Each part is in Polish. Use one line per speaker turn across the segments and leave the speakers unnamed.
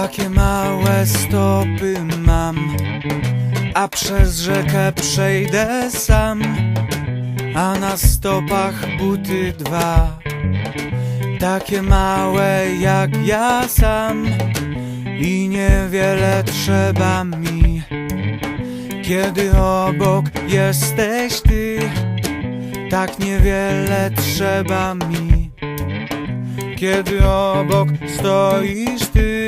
Takie małe stopy mam, a przez rzekę przejdę sam, a na stopach buty dwa, takie małe jak ja sam. I niewiele trzeba mi, kiedy obok jesteś ty. Tak niewiele trzeba mi, kiedy obok stoisz ty.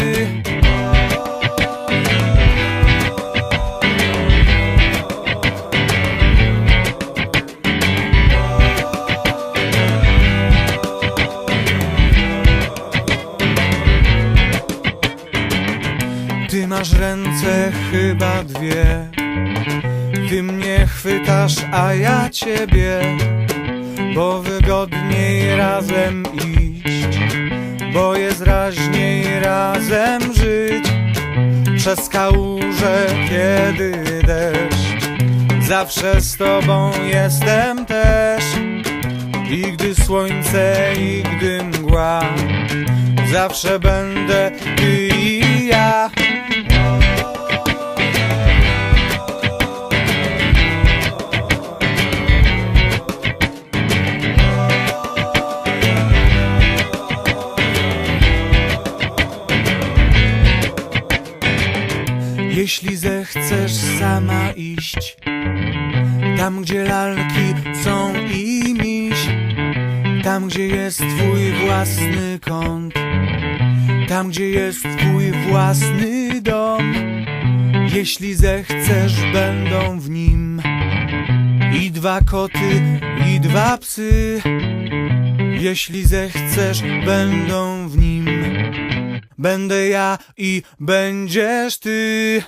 Ty masz ręce chyba dwie, ty mnie chwytasz, a ja ciebie, bo wygodniej razem iść, bo jest raźniej razem żyć. Przez kałuże, kiedy deszcz, zawsze z tobą jestem też. I gdy słońce, i gdy mgła, zawsze będę ty i ja. Jeśli zechcesz sama iść tam, gdzie lalki są i miś, tam, gdzie jest twój własny kąt, tam, gdzie jest twój własny dom. Jeśli zechcesz, będą w nim i dwa koty, i dwa psy. Jeśli zechcesz, będą w nim będę ja i będziesz ty.